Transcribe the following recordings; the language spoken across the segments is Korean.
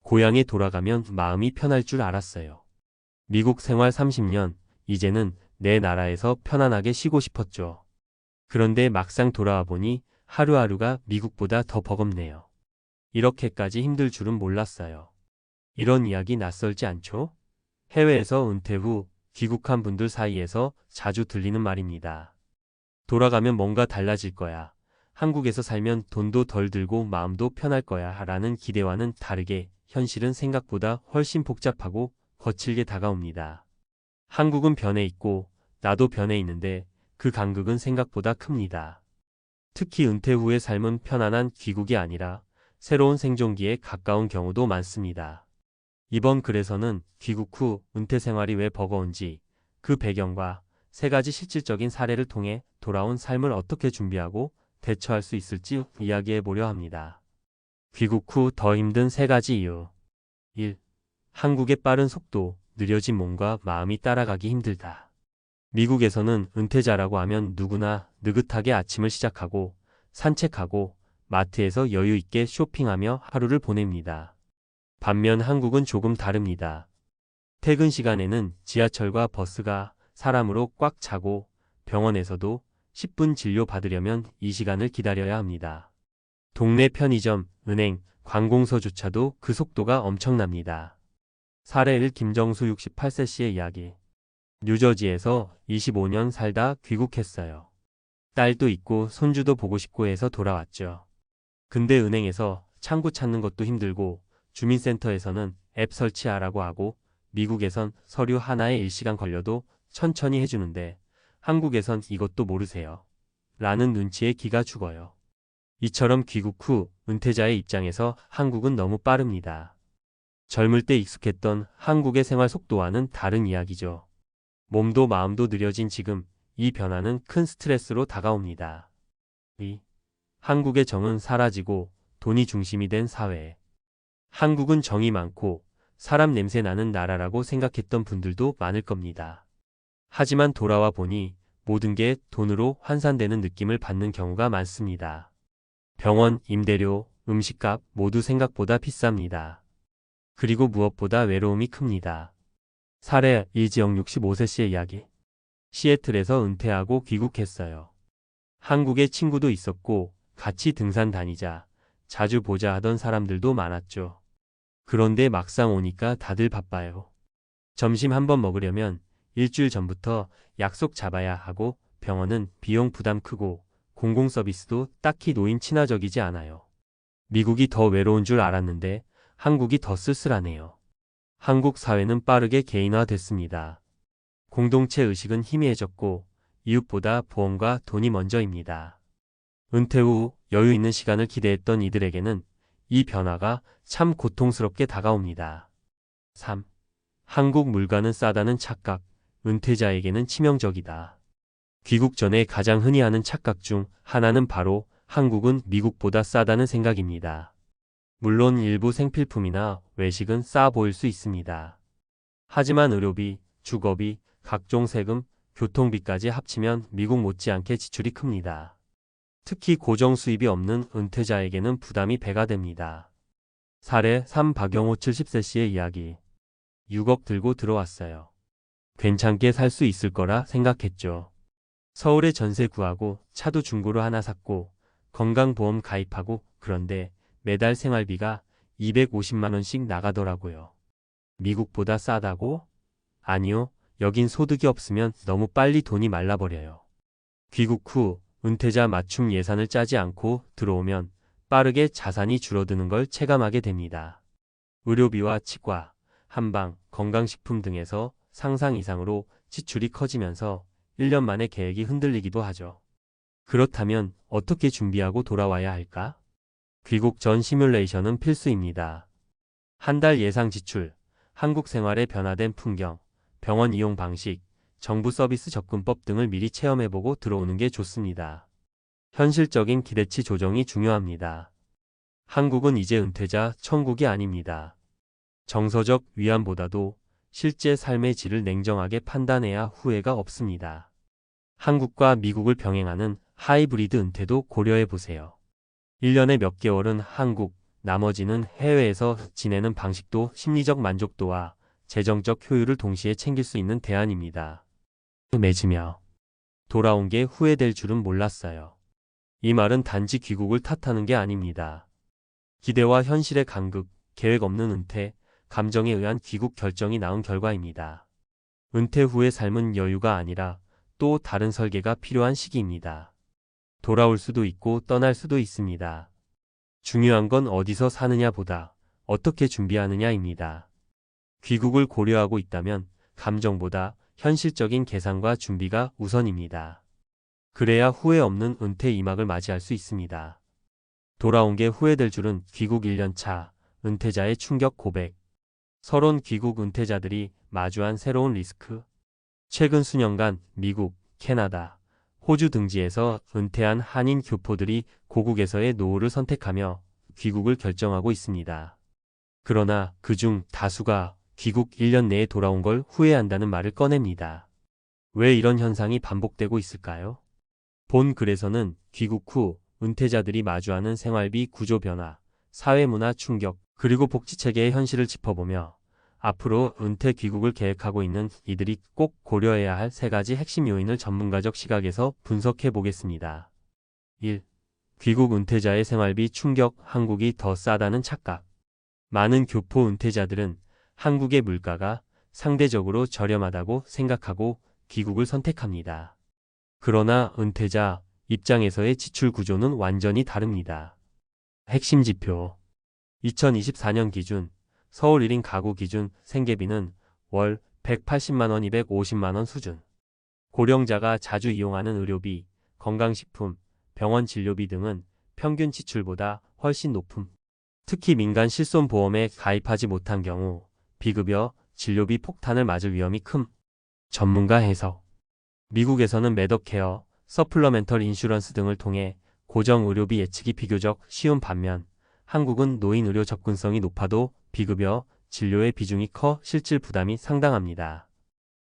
고향에 돌아가면 마음이 편할 줄 알았어요. 미국 생활 30년, 이제는 내 나라에서 편안하게 쉬고 싶었죠. 그런데 막상 돌아와 보니 하루하루가 미국보다 더 버겁네요. 이렇게까지 힘들 줄은 몰랐어요. 이런 이야기 낯설지 않죠? 해외에서 은퇴 후 귀국한 분들 사이에서 자주 들리는 말입니다. 돌아가면 뭔가 달라질 거야. 한국에서 살면 돈도 덜 들고 마음도 편할 거야 라는 기대와는 다르게 현실은 생각보다 훨씬 복잡하고 거칠게 다가옵니다. 한국은 변해 있고 나도 변해 있는데 그 간극은 생각보다 큽니다. 특히 은퇴 후의 삶은 편안한 귀국이 아니라 새로운 생존기에 가까운 경우도 많습니다. 이번 글에서는 귀국 후 은퇴 생활이 왜 버거운지, 그 배경과 세 가지 실질적인 사례를 통해 돌아온 삶을 어떻게 준비하고 대처할 수 있을지 이야기해 보려 합니다. 귀국 후 더 힘든 세 가지 이유. 1. 한국의 빠른 속도, 느려진 몸과 마음이 따라가기 힘들다. 미국에서는 은퇴자라고 하면 누구나 느긋하게 아침을 시작하고 산책하고 마트에서 여유 있게 쇼핑하며 하루를 보냅니다. 반면 한국은 조금 다릅니다. 퇴근 시간에는 지하철과 버스가 사람으로 꽉 차고 병원에서도 10분 진료 받으려면 이 시간을 기다려야 합니다. 동네 편의점, 은행, 관공서조차도 그 속도가 엄청납니다. 사례 1. 김정수 68세 씨의 이야기. 뉴저지에서 25년 살다 귀국했어요. 딸도 있고 손주도 보고 싶고 해서 돌아왔죠. 근데 은행에서 창구 찾는 것도 힘들고 주민센터에서는 앱 설치하라고 하고 미국에선 서류 하나에 1시간 걸려도 천천히 해주는데 한국에선 이것도 모르세요. 라는 눈치에 기가 죽어요. 이처럼 귀국 후 은퇴자의 입장에서 한국은 너무 빠릅니다. 젊을 때 익숙했던 한국의 생활 속도와는 다른 이야기죠. 몸도 마음도 느려진 지금 이 변화는 큰 스트레스로 다가옵니다. 2. 한국의 정은 사라지고 돈이 중심이 된 사회. 한국은 정이 많고 사람 냄새 나는 나라라고 생각했던 분들도 많을 겁니다. 하지만 돌아와 보니 모든 게 돈으로 환산되는 느낌을 받는 경우가 많습니다. 병원, 임대료, 음식값 모두 생각보다 비쌉니다. 그리고 무엇보다 외로움이 큽니다. 사례 이지영 65세 씨의 이야기. 시애틀에서 은퇴하고 귀국했어요. 한국에 친구도 있었고 같이 등산 다니자, 자주 보자 하던 사람들도 많았죠. 그런데 막상 오니까 다들 바빠요. 점심 한번 먹으려면 일주일 전부터 약속 잡아야 하고 병원은 비용 부담 크고 공공 서비스도 딱히 노인 친화적이지 않아요. 미국이 더 외로운 줄 알았는데 한국이 더 쓸쓸하네요. 한국 사회는 빠르게 개인화됐습니다. 공동체 의식은 희미해졌고 이웃보다 보험과 돈이 먼저입니다. 은퇴 후 여유 있는 시간을 기대했던 이들에게는 이 변화가 참 고통스럽게 다가옵니다. 3. 한국 물가는 싸다는 착각, 은퇴자에게는 치명적이다. 귀국 전에 가장 흔히 하는 착각 중 하나는 바로 한국은 미국보다 싸다는 생각입니다. 물론 일부 생필품이나 외식은 싸 보일 수 있습니다. 하지만 의료비, 주거비, 각종 세금, 교통비까지 합치면 미국 못지않게 지출이 큽니다. 특히 고정 수입이 없는 은퇴자에게는 부담이 배가 됩니다. 사례 3. 박영호 70세 씨의 이야기. 6억 들고 들어왔어요. 괜찮게 살 수 있을 거라 생각했죠. 서울에 전세 구하고 차도 중고로 하나 샀고 건강보험 가입하고 그런데 매달 생활비가 250만 원씩 나가더라고요. 미국보다 싸다고? 아니요. 여긴 소득이 없으면 너무 빨리 돈이 말라버려요. 귀국 후 은퇴자 맞춤 예산을 짜지 않고 들어오면 빠르게 자산이 줄어드는 걸 체감하게 됩니다. 의료비와 치과, 한방, 건강식품 등에서 상상 이상으로 지출이 커지면서 1년 만에 계획이 흔들리기도 하죠. 그렇다면 어떻게 준비하고 돌아와야 할까? 귀국 전 시뮬레이션은 필수입니다. 한 달 예상 지출, 한국 생활의 변화된 풍경, 병원 이용 방식, 정부 서비스 접근법 등을 미리 체험해보고 들어오는 게 좋습니다. 현실적인 기대치 조정이 중요합니다. 한국은 이제 은퇴자 천국이 아닙니다. 정서적 위안보다도 실제 삶의 질을 냉정하게 판단해야 후회가 없습니다. 한국과 미국을 병행하는 하이브리드 은퇴도 고려해보세요. 1년에 몇 개월은 한국, 나머지는 해외에서 지내는 방식도 심리적 만족도와 재정적 효율을 동시에 챙길 수 있는 대안입니다. 맺으며 돌아온 게 후회될 줄은 몰랐어요. 이 말은 단지 귀국을 탓하는 게 아닙니다. 기대와 현실의 간극, 계획 없는 은퇴, 감정에 의한 귀국 결정이 나온 결과입니다. 은퇴 후의 삶은 여유가 아니라 또 다른 설계가 필요한 시기입니다. 돌아올 수도 있고 떠날 수도 있습니다. 중요한 건 어디서 사느냐보다 어떻게 준비하느냐입니다. 귀국을 고려하고 있다면 감정보다 현실적인 계산과 준비가 우선입니다. 그래야 후회 없는 은퇴 2막을 맞이할 수 있습니다. 돌아온 게 후회될 줄은 귀국 1년차 은퇴자의 충격 고백. 서론 귀국 은퇴자들이 마주한 새로운 리스크. 최근 수년간 미국, 캐나다, 호주 등지에서 은퇴한 한인 교포들이 고국에서의 노후를 선택하며 귀국을 결정하고 있습니다. 그러나 그중 다수가 귀국 1년 내에 돌아온 걸 후회한다는 말을 꺼냅니다. 왜 이런 현상이 반복되고 있을까요? 본 글에서는 귀국 후 은퇴자들이 마주하는 생활비 구조 변화, 사회문화 충격, 그리고 복지체계의 현실을 짚어보며 앞으로 은퇴 귀국을 계획하고 있는 이들이 꼭 고려해야 할 3가지 핵심 요인을 전문가적 시각에서 분석해 보겠습니다. 1. 귀국 은퇴자의 생활비 충격. 한국이 더 싸다는 착각. 많은 교포 은퇴자들은 한국의 물가가 상대적으로 저렴하다고 생각하고 귀국을 선택합니다. 그러나 은퇴자 입장에서의 지출 구조는 완전히 다릅니다. 핵심 지표. 2024년 기준 서울 1인 가구 기준 생계비는 월 180만원, 250만원 수준. 고령자가 자주 이용하는 의료비, 건강식품, 병원 진료비 등은 평균 지출보다 훨씬 높음. 특히 민간 실손보험에 가입하지 못한 경우 비급여, 진료비 폭탄을 맞을 위험이 큼. 전문가 해석. 미국에서는 매덕케어, 서플러멘털 인슈런스 등을 통해 고정 의료비 예측이 비교적 쉬운 반면 한국은 노인 의료 접근성이 높아도 비급여, 진료의 비중이 커 실질 부담이 상당합니다.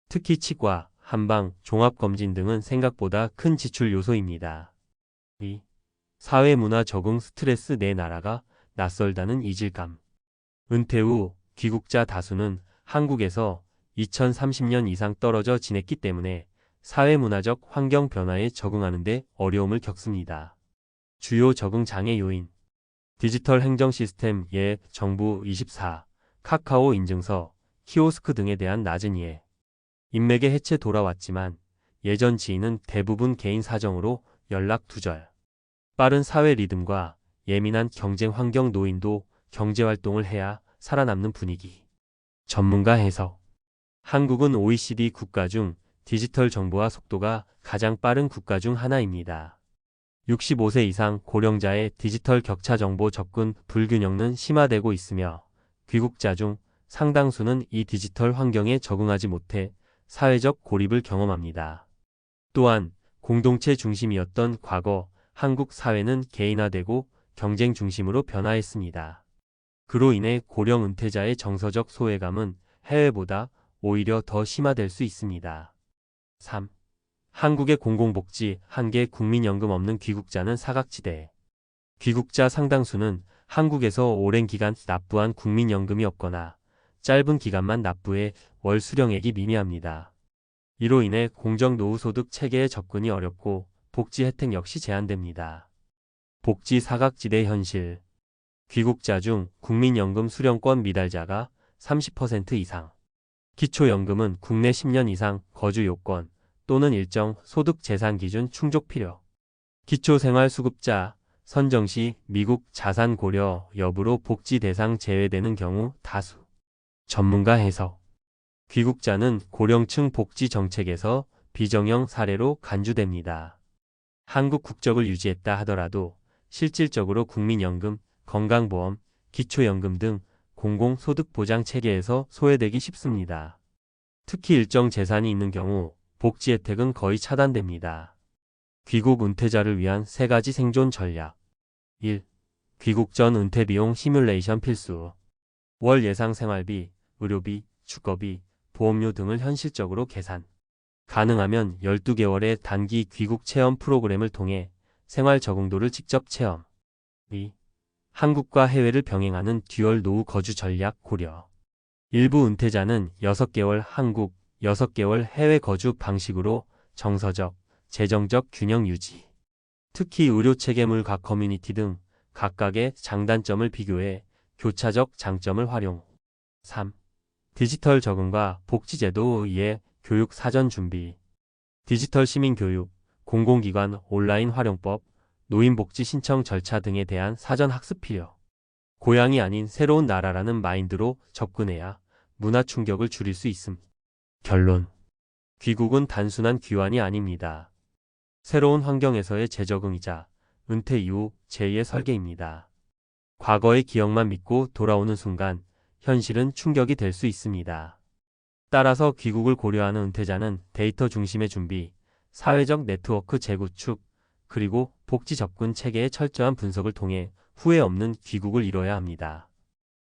특히 치과, 한방, 종합검진 등은 생각보다 큰 지출 요소입니다. 2. 사회문화 적응 스트레스. 내 나라가 낯설다는 이질감. 은퇴 후 귀국자 다수는 한국에서 2030년 이상 떨어져 지냈기 때문에 사회문화적 환경 변화에 적응하는 데 어려움을 겪습니다. 주요 적응 장애 요인. 디지털 행정 시스템, 예, 정부 24, 카카오 인증서, 키오스크 등에 대한 낮은 이해. 인맥의 해체. 돌아왔지만 예전 지인은 대부분 개인 사정으로 연락 두절. 빠른 사회 리듬과 예민한 경쟁 환경. 노인도 경제활동을 해야 살아남는 분위기. 전문가 해석. 한국은 OECD 국가 중 디지털 정보화 속도가 가장 빠른 국가 중 하나입니다. 65세 이상 고령자의 디지털 격차, 정보 접근 불균형은 심화되고 있으며 귀국자 중 상당수는 이 디지털 환경에 적응하지 못해 사회적 고립을 경험합니다. 또한 공동체 중심이었던 과거 한국 사회는 개인화되고 경쟁 중심으로 변화했습니다. 그로 인해 고령 은퇴자의 정서적 소외감은 해외보다 오히려 더 심화될 수 있습니다. 3. 한국의 공공복지 한계. 국민연금 없는 귀국자는 사각지대. 귀국자 상당수는 한국에서 오랜 기간 납부한 국민연금이 없거나 짧은 기간만 납부해 월 수령액이 미미합니다. 이로 인해 공정노후소득 체계에 접근이 어렵고 복지 혜택 역시 제한됩니다. 복지 사각지대 현실. 귀국자 중 국민연금 수령권 미달자가 30% 이상. 기초연금은 국내 10년 이상 거주 요건 또는 일정 소득 재산 기준 충족 필요. 기초생활수급자 선정 시 미국 자산 고려 여부로 복지 대상 제외되는 경우 다수. 전문가 해석. 귀국자는 고령층 복지 정책에서 비정형 사례로 간주됩니다. 한국 국적을 유지했다 하더라도 실질적으로 국민연금, 건강보험, 기초연금 등 공공소득보장 체계에서 소외되기 쉽습니다. 특히 일정 재산이 있는 경우 복지 혜택은 거의 차단됩니다. 귀국 은퇴자를 위한 3가지 생존 전략. 1. 귀국 전 은퇴 비용 시뮬레이션 필수. 월 예상 생활비, 의료비, 주거비, 보험료 등을 현실적으로 계산. 가능하면 12개월의 단기 귀국 체험 프로그램을 통해 생활 적응도를 직접 체험. 2. 한국과 해외를 병행하는 듀얼 노후 거주 전략 고려. 일부 은퇴자는 6개월 한국, 6개월 해외 거주 방식으로 정서적, 재정적 균형 유지. 특히 의료체계물과 커뮤니티 등 각각의 장단점을 비교해 교차적 장점을 활용. 3. 디지털 적응과 복지제도 이해 교육 사전 준비. 디지털 시민교육, 공공기관 온라인 활용법, 노인복지 신청 절차 등에 대한 사전 학습 필요. 고향이 아닌 새로운 나라라는 마인드로 접근해야 문화 충격을 줄일 수 있음. 결론. 귀국은 단순한 귀환이 아닙니다. 새로운 환경에서의 재적응이자 은퇴 이후 제2의 설계입니다. 과거의 기억만 믿고 돌아오는 순간 현실은 충격이 될 수 있습니다. 따라서 귀국을 고려하는 은퇴자는 데이터 중심의 준비, 사회적 네트워크 재구축, 그리고 복지 접근 체계의 철저한 분석을 통해 후회 없는 귀국을 이뤄야 합니다.